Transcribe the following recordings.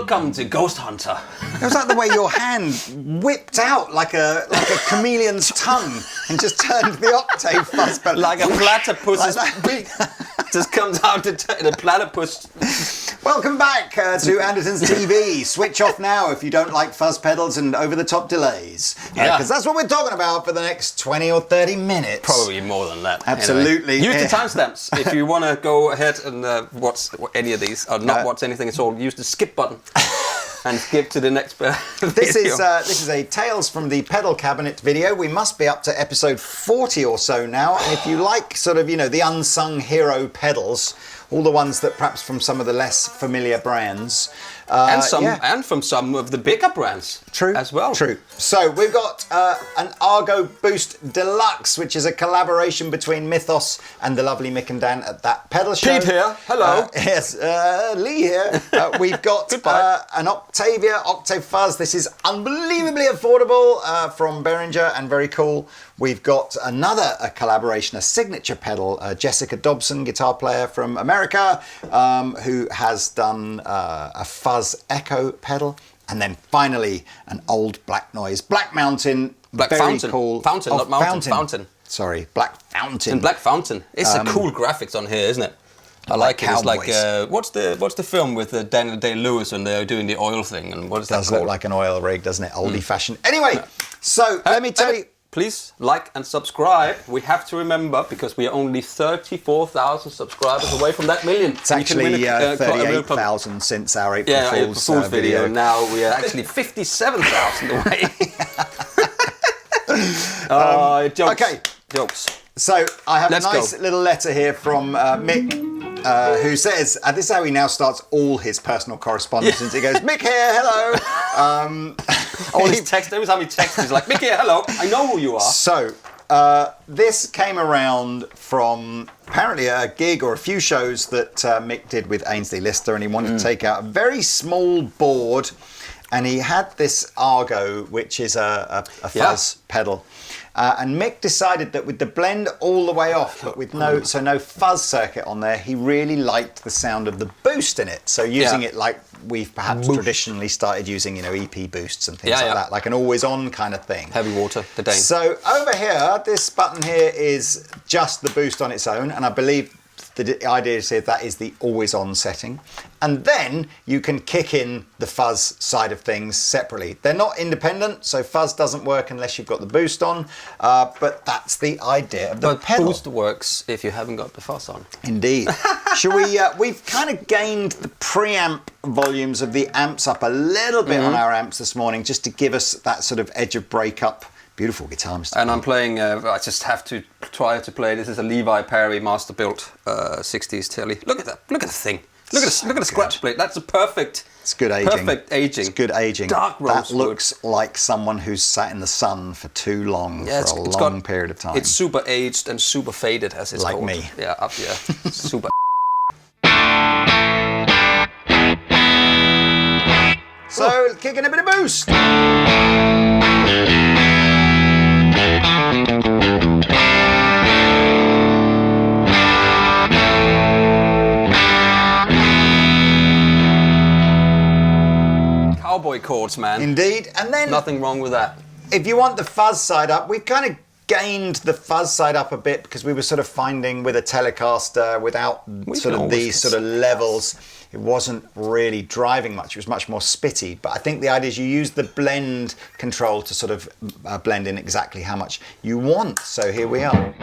Welcome to Ghost Hunter. It was like the way your hand whipped out like a chameleon's tongue and just turned the octave fuzz pedal. Like a platypus just comes out the platypus. Welcome back to Andertons TV. Switch off now if you don't like fuzz pedals and over-the-top delays. Because that's what we're talking about for the next 20 or 30 minutes. Probably more than that. Absolutely. Anyway. Use the timestamps if you want to go ahead and watch any of these, or not watch anything at all. Use the skip button. And skip to the next video. This is a Tales from the Pedal Cabinet video. We must be up to episode 40 or so now. And if you like sort of, the unsung hero pedals, all the ones that perhaps from some of the less familiar brands. And from some of the bigger brands. True. As well. True. So we've got an ARGO Boost Deluxe, which is a collaboration between Mythos and the lovely Mick and Dan at That Pedal Show. Pete here. Hello. Yes, Lee here. We've got an Octavia Octave Fuzz. This is unbelievably affordable from Behringer and very cool. We've got another collaboration, a signature pedal, Jessica Dobson, guitar player from America, who has done a Fuzz Echo pedal. And then finally, an old Black Noise, Black Mountain, Black very Fountain. cool. Fountain, not mountain. Fountain. Sorry, Black Fountain. And Black Fountain. It's a cool graphics on here, isn't it? I like it. It's like what's the film with Daniel Day-Lewis when they're doing the oil thing, and what is that called? Does look like an oil rig, doesn't it? Oldie fashioned. Anyway, so let me tell you. Please like and subscribe. We have to remember, because we are only 34,000 subscribers away from that million. It's actually 38,000 since our April Fool's video. Now we are actually 57,000 away. Jokes. Okay. Jokes. So I have a nice little letter here from Mick, who says, this is how he now starts all his personal correspondence. He goes, Mick here, hello. All his text, every time he texts, he's like, Mick here, hello, I know who you are. So this came around from apparently a gig or a few shows that Mick did with Ainsley Lister, and he wanted to take out a very small board, and he had this ARGO, which is a fuzz pedal. And Mick decided that with the blend all the way off, but with no fuzz circuit on there, he really liked the sound of the boost in it. So using it like we've perhaps traditionally started using, EP boosts and things like that, like an always-on kind of thing. Heavy water, the Dane. So over here, this button here is just the boost on its own, and I believe the idea is here that is the always-on setting. And then you can kick in the fuzz side of things separately. They're not independent, so fuzz doesn't work unless you've got the boost on, but that's the idea of the pedal. Boost works if you haven't got the fuzz on. Indeed. Shall we, we've kind of gained the preamp volumes of the amps up a little bit on our amps this morning, just to give us that sort of edge of breakup. Beautiful guitar, Mr. And I'm playing, I just have to try to play, this is a Levi Perry master built 60s telly. Look at that, look at the thing. Look at the scratch plate. That's a perfect. It's good aging. Perfect aging. It's good aging. Dark rosewood. That looks like someone who's sat in the sun for too long, for a long period of time. It's super aged and super faded, as it's called. Like me. Yeah, up here. Super. So, kicking a bit of boost. Cowboy chords, man. Indeed. And then nothing wrong with that. If you want the fuzz side up, we've kind of gained the fuzz side up a bit, because we were sort of finding with a Telecaster without sort of these sort of levels, it wasn't really driving much. It was much more spitty. But I think the idea is you use the blend control to sort of blend in exactly how much you want. So here we are.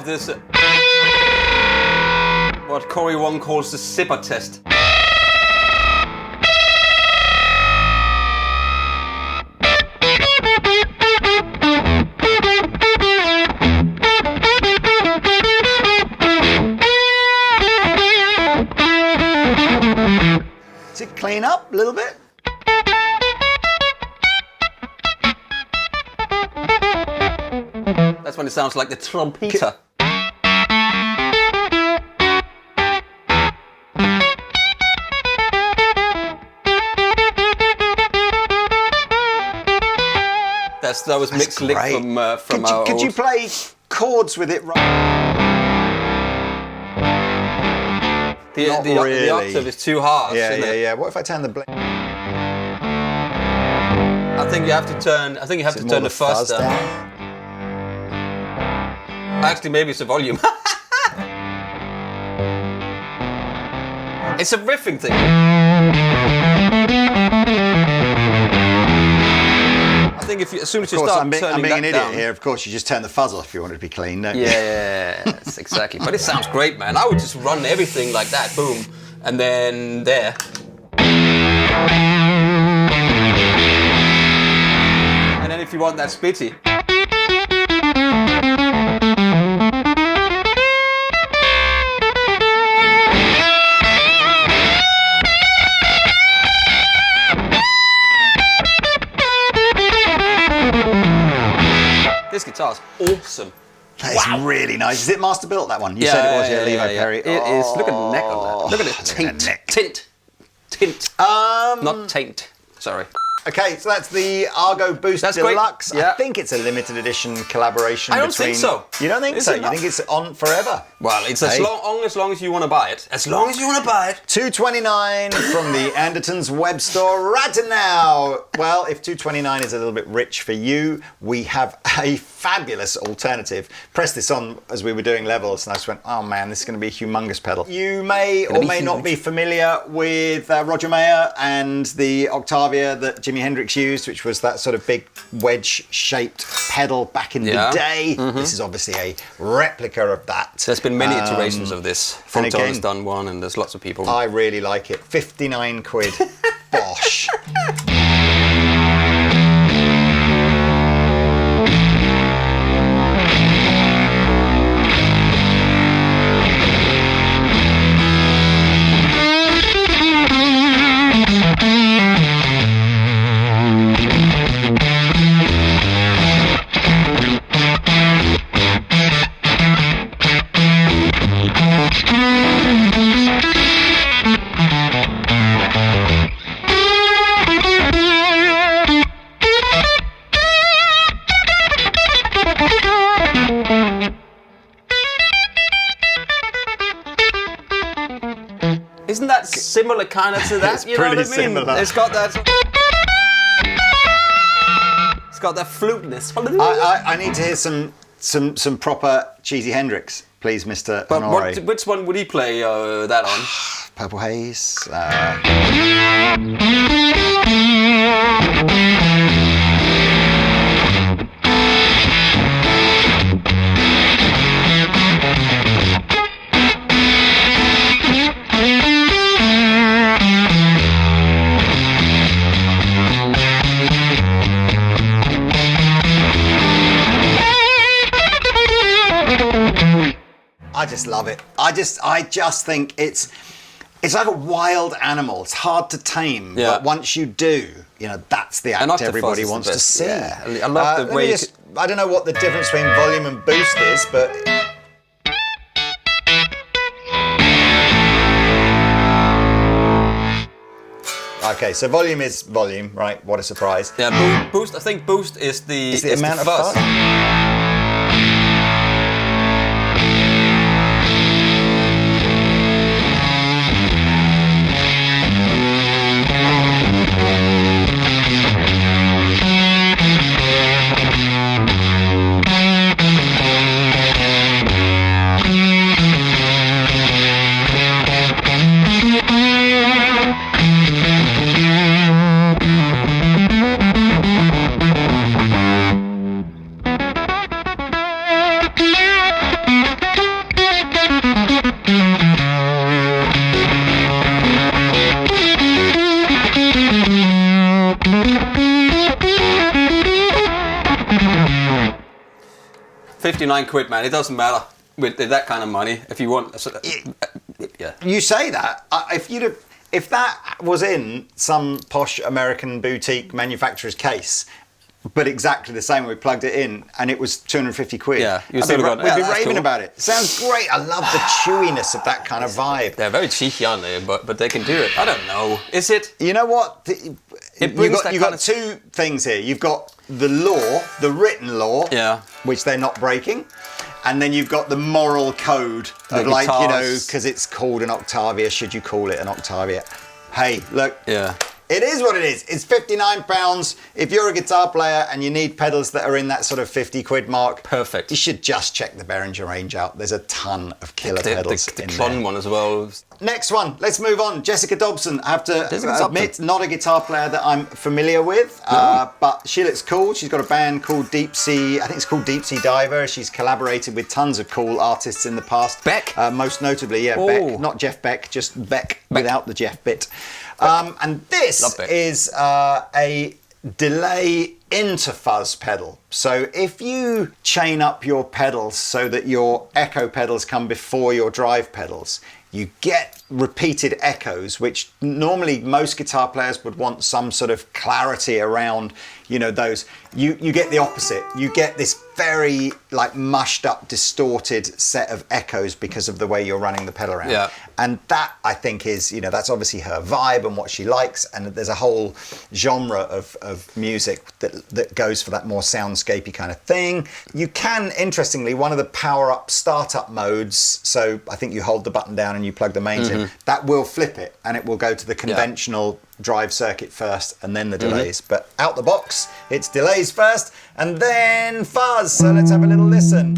This what Corey Wong calls the zipper test. clean up a little bit. That's when it sounds like the trumpeter. That was mixed lick from our Could you play chords with it right? The octave is too harsh. Yeah. What if I turn the I think you have to turn the fuzz down. Actually, maybe it's the volume. It's a riffing thing. I think as soon as you start turning I'm being an idiot down, here. Of course, you just turn the fuzz off if you want it to be clean, don't you? Yes, exactly. But it sounds great, man. I would just run everything like that, boom, and then there. And then if you want that spitty. This guitar's awesome. That is really nice. Is it master built, that one? You said it was, Levi Perry. It is. Look at the neck on that. Look at the tint. Not taint. Sorry. Okay, so that's the ARGO Boost Deluxe. Yeah. I think it's a limited edition collaboration. I don't think so. You don't think so? You think it's on forever? Well, it's as long as you want to buy it. As long as you want to buy it. $229 from the Andertons web store right now. Well, if $229 is a little bit rich for you, we have a fabulous alternative. Pressed this on as we were doing levels, and I just went, oh man, this is going to be a humongous pedal. You may or may not be familiar with Roger Mayer and the Octavia that Jimi Hendrix used, which was that sort of big wedge-shaped pedal back in the day. This is obviously a replica of that. There's been many iterations of this. Frontal has done one, and there's lots of people. I really like it. 59 quid. Bosh. Isn't that similar kind of to that? It's you know what I mean? similar. It's got that. It's got that fluteness. I need to hear some proper cheesy Hendrix, please, Mr. Honore. Which one would he play that on? Purple Haze. I just love it. I just think it's like a wild animal. It's hard to tame, but once you do, that's the act everybody wants to see. Yeah. I love the way. I don't know what the difference between volume and boost is, but. Okay, so volume is volume, right? What a surprise. Yeah, boost. I think boost is the amount of fuzz. £59, man. It doesn't matter with that kind of money. If you want, yeah. You say that. If you'd have, if that was in some posh American boutique manufacturer's case, but exactly the same when we plugged it in, and it was 250 quid. Yeah, we'd be raving about it. Sounds great. I love the chewiness of that kind of vibe. They're very cheeky, aren't they? But they can do it. I don't know. Is it? You know what? You've got two things here. You've got the law, the written law, which they're not breaking. And then you've got the moral code of because it's called an Octavia, should you call it an Octavia? Hey, look. Yeah. It is what it is. It's £59. If you're a guitar player and you need pedals that are in that sort of 50 quid mark, perfect. You should just check the Behringer range out. There's a ton of killer pedals the in Klon there. one as well. Next one, let's move on. Jessica Dobson. I have to admit, not a guitar player that I'm familiar with, but she looks cool. She's got a band called Deep Sea, I think it's called Deep Sea Diver. She's collaborated with tons of cool artists in the past. Beck? Most notably, Beck. Not Jeff Beck, just Beck without the Jeff bit. And this is a delay into fuzz pedal. So if you chain up your pedals so that your echo pedals come before your drive pedals, you get repeated echoes, which normally most guitar players would want some sort of clarity around, those. You get the opposite. You get this very mushed up, distorted set of echoes because of the way you're running the pedal around. Yeah. And that, I think, is, that's obviously her vibe and what she likes. And there's a whole genre of music that goes for that more soundscapey kind of thing. You can, interestingly, one of the power-up startup modes, so I think you hold the button down and you plug the mains in, that will flip it and it will go to the conventional drive circuit first and then the delays. But out the box, it's delays first and then fuzz. So let's have a little listen.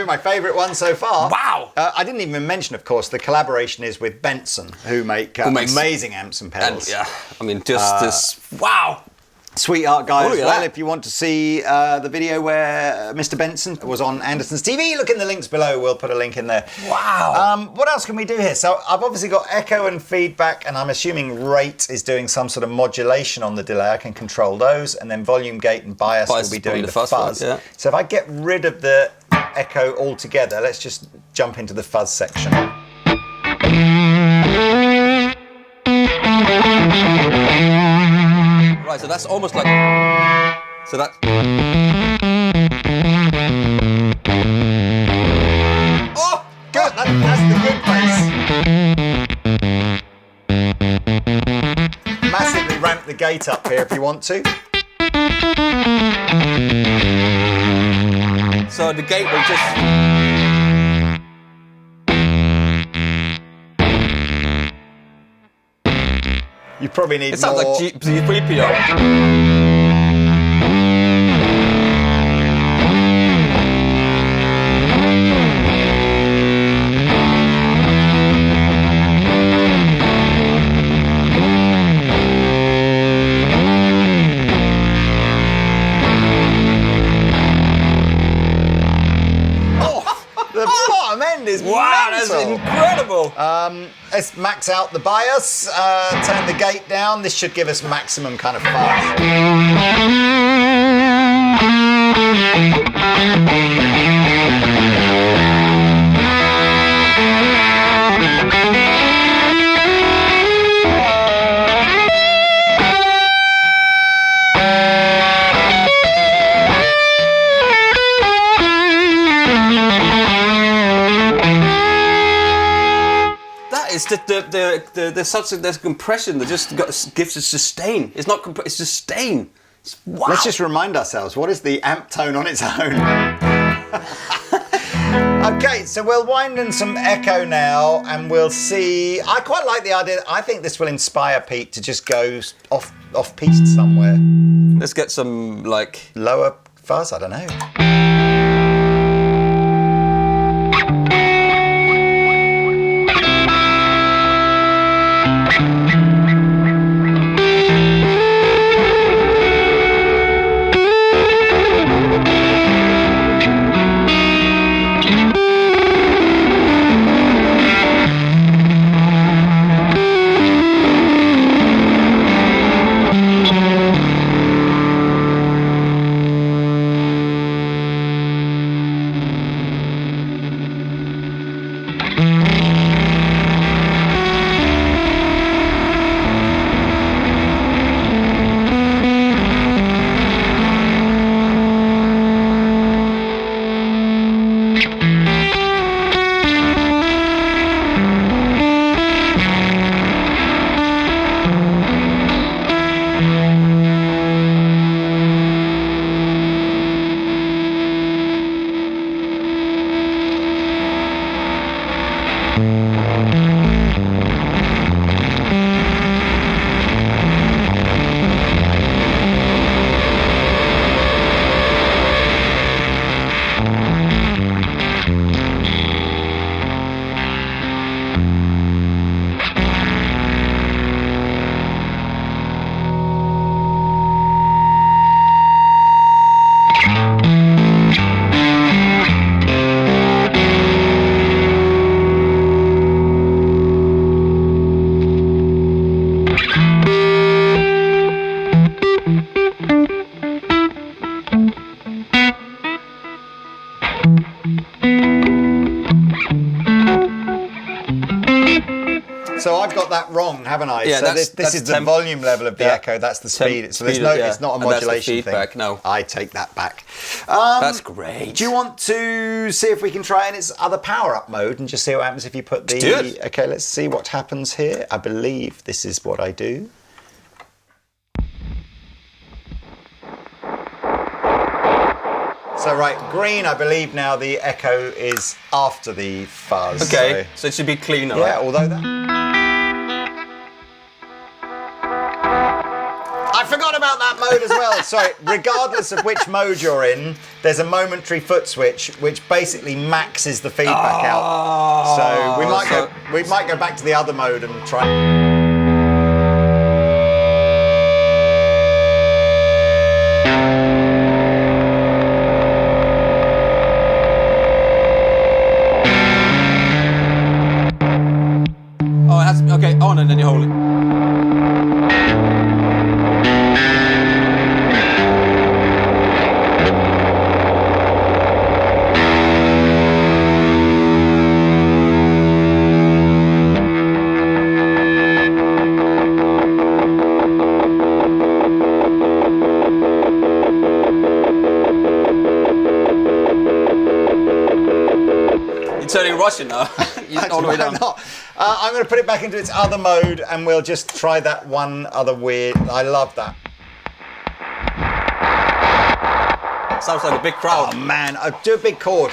My favourite one so far. Wow! I didn't even mention, of course, the collaboration is with Benson, who make amazing amps and pedals. Wow! Sweetheart guy as well. If you want to see the video where Mr. Benson was on Andertons TV, look in the links below. We'll put a link in there. Wow! What else can we do here? So I've obviously got echo and feedback, and I'm assuming rate is doing some sort of modulation on the delay. I can control those, and then volume, gate, and bias will be doing the fuzz. So if I get rid of the echo altogether, let's just jump into the fuzz section. Right, so that's almost like... So that... Oh, good! That's the good place. Massively ramp the gate up here if you want to. So the gate will just... You probably need more... It sounds like G3PO. The bottom end is wow, mental. that's incredible. Let's max out the bias, turn the gate down. This should give us maximum kind of fuzz. there's such there's compression that just gives it sustain. It's not it's sustain. Wow. Let's just remind ourselves, what is the amp tone on its own? Okay, so we'll wind in some echo now and we'll see. I quite like the idea. I think this will inspire Pete to just go off-piste somewhere. Let's get some, like... Lower fuzz, I don't know. So I've got that wrong, haven't I? Yeah, so this is the volume level of the echo. That's the speed. So there's no, it's not a modulation feedback, thing. No, I take that back. That's great. Do you want to see if we can try in its other power-up mode and just see what happens if you put the? Let's do it. Okay, let's see what happens here. I believe this is what I do. So right, green, I believe now the echo is after the fuzz. Okay, so it should be cleaner. Yeah, right? although that... I forgot about that mode as well. Sorry, regardless of which mode you're in, there's a momentary foot switch which basically maxes the feedback out. So we might go back to the other mode and try. Okay, on and then you hold it. You're turning Russian now. All the way down. I'm going to put it back into its other mode and we'll just try that one other weird. I love that. Sounds like a big crowd. Oh man, I'll do a big chord.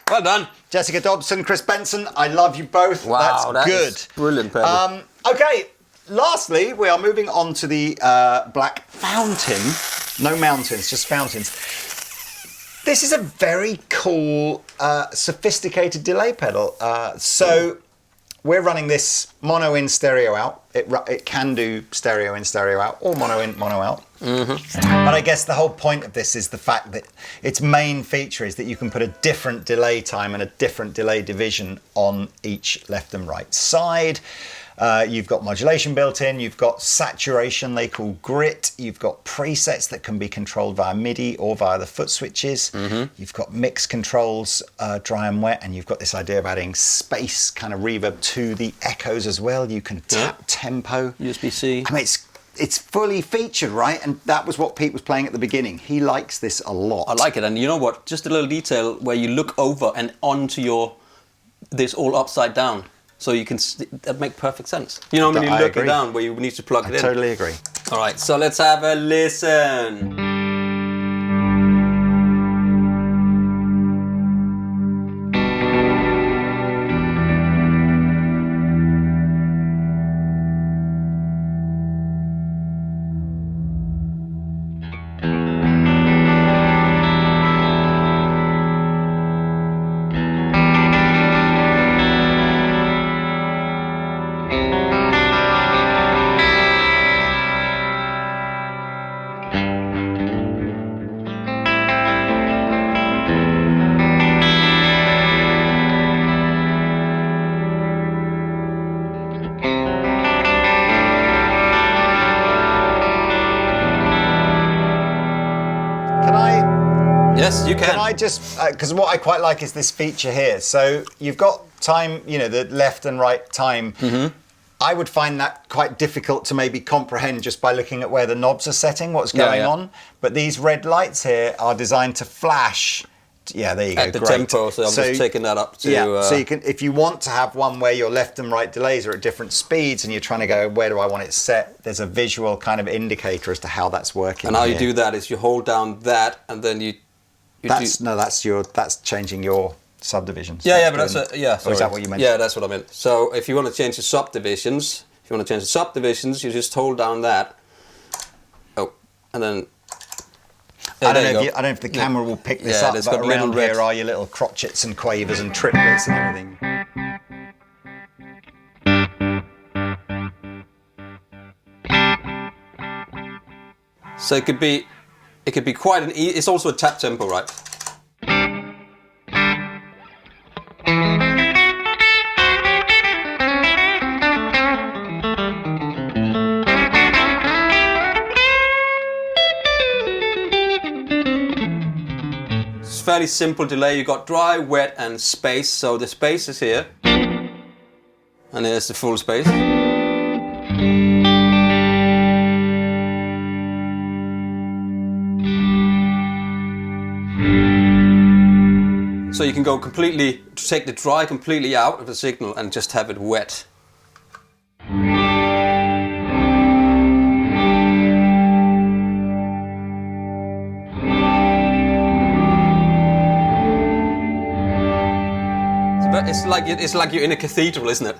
Well done. Jessica Dobson, Chris Benson, I love you both. Wow, that's good. Is brilliant, Pedro. Okay, lastly, we are moving on to the Black Fountain. No mountains, just fountains. This is a very cool, sophisticated delay pedal. So we're running this mono in, stereo out. it can do stereo in, stereo out, or mono in, mono out. But I guess the whole point of this is the fact that its main feature is that you can put a different delay time and a different delay division on each left and right side. You've got modulation built in, you've got saturation they call grit, you've got presets that can be controlled via MIDI or via the foot switches, you've got mix controls, dry and wet, and you've got this idea of adding space kind of reverb to the echoes as well. You can tap tempo. USB-C. I mean, it's fully featured, right? And that was what Pete was playing at the beginning. He likes this a lot. I like it, and you know what? Just a little detail where you look over and onto this all upside down. So you can, that makes perfect sense. You know, when you look down where you need to plug it in. I totally agree. All right, so let's have a listen. Yes, you can. Can I just, because what I quite like is this feature here. So you've got time, you know, the left and right time. I would find that quite difficult to maybe comprehend just by looking at where the knobs are setting, what's going on. But these red lights here are designed to flash. Yeah, there you go. At the great. tempo, so I'm just taking that up to... so you can, if you want to have one where your left and right delays are at different speeds and you're trying to go, where do I want it set? There's a visual kind of indicator as to how that's working. And how you do that is you hold down that and then you that's changing your subdivisions. Yeah, but that's sorry. Or is that what you meant? Yeah, that's what I meant. So if you want to change the subdivisions, you just hold down that. Oh, and then I don't know if the camera will pick this up, but around here are your little crotchets and quavers and triplets and everything. So it could be quite it's also a tap tempo, right? It's a fairly simple delay. You got dry, wet, and space. So the space is here, and there's the full space. So you can go take the dry completely out of the signal and just have it wet. It's like you're in a cathedral, isn't it?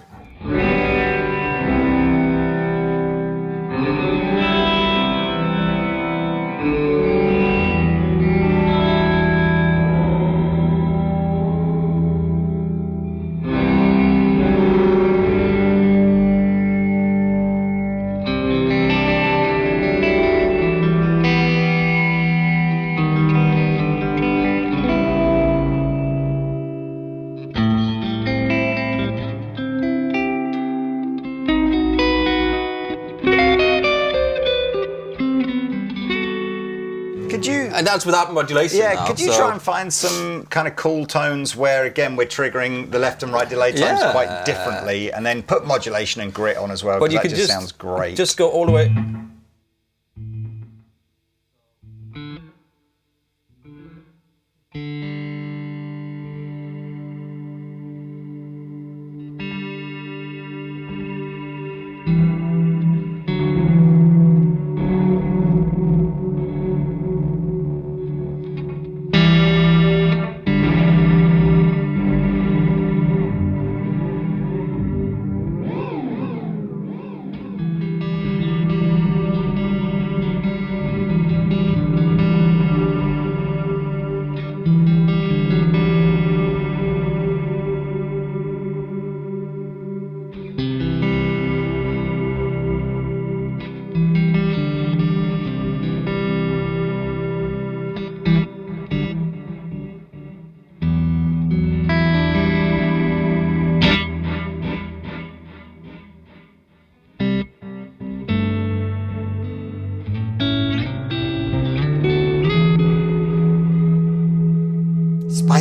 And that's without modulation. Yeah, now, could you try and find some kind of cool tones where, again, we're triggering the left and right delay times quite differently, and then put modulation and grit on as well, because that just sounds great. Just go all the way.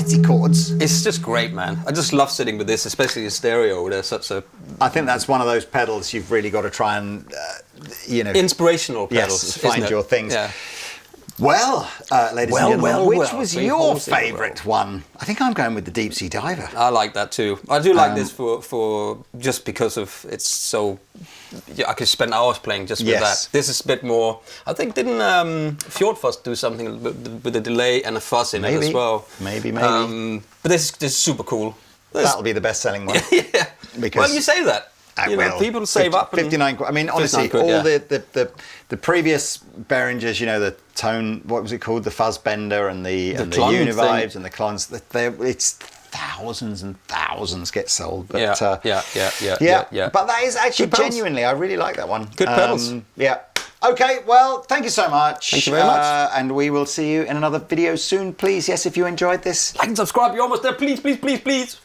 mighty chords. It's just great, man. I just love sitting with this, especially in stereo. There's such a... I think that's one of those pedals you've really got to try and, inspirational pedals. Yes, find your things. Yeah. Well, ladies and gentlemen, which was Three your horses in a favourite one? I think I'm going with the Deep Sea Diver. I like that too. I do like this for just because of it's so... Yeah, I could spend hours playing just with that. This is a bit more... I think didn't Fuzz do something with a delay and a fuzz in it as well? Maybe. But this is super cool. That'll be the best-selling one. Yeah. Because well, you say that. People save up. 59 quid. I mean, honestly, the previous Behringers, the tone, what was it called? The Fuzz Bender and the Univibes and the Clons. It's thousands and thousands get sold. But, yeah. But that is actually genuinely, I really like that one. Good pedals. Yeah. Okay, well, thank you so much. Thank you very much. And we will see you in another video soon. Please, yes, if you enjoyed this. Like and subscribe. You're almost there. Please, please, please, please.